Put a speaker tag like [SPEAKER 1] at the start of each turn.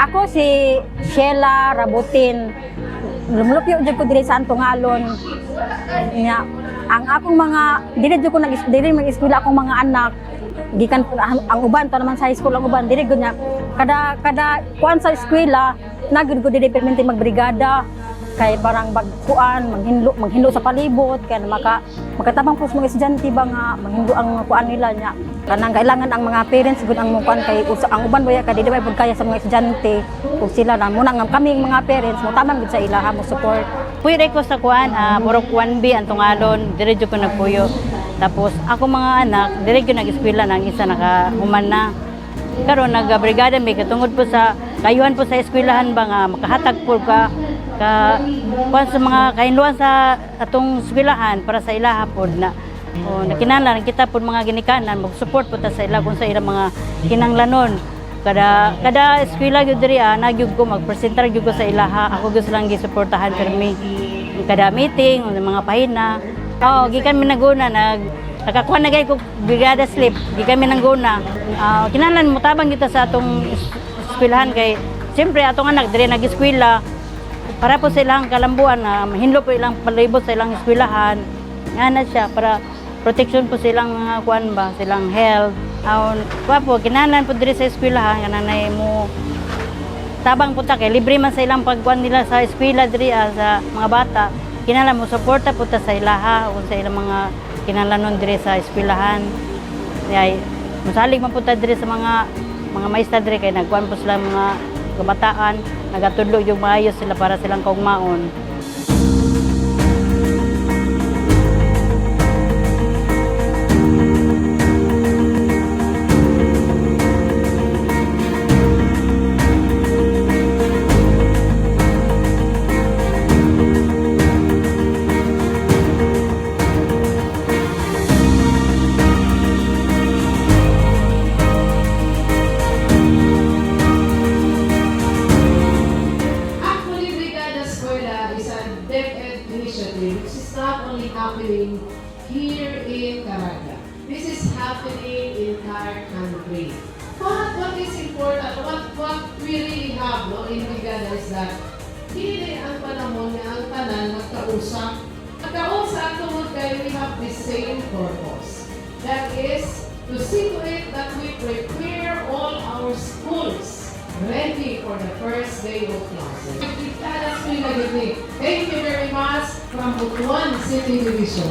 [SPEAKER 1] Ako si Sheila Rabutin. Lumulupyo jud ko diri sa Antongalon. Nya ang akong mga diri mag-eskwela akong mga anak gikan ang uban to naman sa high school ang uban diri gud nya kada kuan sa eskwela nagud ko diri permanente magbrigada kay parang maghinlo sa palibot kay makatabang pus mga estudyante ba nga maghinlo ang kuan nila nya kanang kailangan ang mga parents gud ang kuan kay ang uban boya kay dili pud kaya sa mga estudyante ug sila na muna nga kaming mga parents mo tamang gud sa ilaha mo support.
[SPEAKER 2] Puyo ko sa kuan, Purok 1B Antongalon, dire jud ko nagpuyo. Tapos ako mga anak, dire jud nag-eskwela nang isa nakahuman na. Karon nagabrigada may katungod po sa kayuhan po sa eskwelahan ba nga makahatag po ka kuan sa mga kahinluan sa atong eskwelahan para sa ilaha pod na nakinahanglan kita pod mga ginikanan mag-support po ta sa ila kung sa ilang mga kinanglanon. Kada eskwela gyud diri nagyud ko magpresentar gyud ko sa ilaha ako gyud silang gisuportahan permi kada meeting o mga pahina gikan mi naguna nakakuha na gay ko brigada slip gikan mi nangguna kinahanglan mo tabang kita sa atong eskwelahan kay siyempre atong anak diri nag-eskwela para po sa ilang kalambuan mahinlo po ilang palibot sa ilang eskwelahan ana siya para protection po silang mga kuan ba silang health po kinahanglan po diri sa eskwelahan kanang mo tabang po ta kay libre man sa ilang pagkuan nila sa eskwela diri sa mga bata kinahanglan mo suporta po ta sa ilaha o sa ilang mga kinahanglanon diri sa eskwelahan kay mosalig man po ta diri sa mga maestra diri kay nagkuan po sila mga kabataan nagatudlo yung maayos sila para silang kaugmaon.
[SPEAKER 3] Which is not only happening here in Caraga. This is happening in entire country. But what is important, what we really have in Brigada is that hindi ang panahon na ang tanan magkausap. Magkausap tungod kayo we have the same purpose. That is to see to it that we prepare all our schools ready for the first day of classes. Thank you very much from Butuan City Division.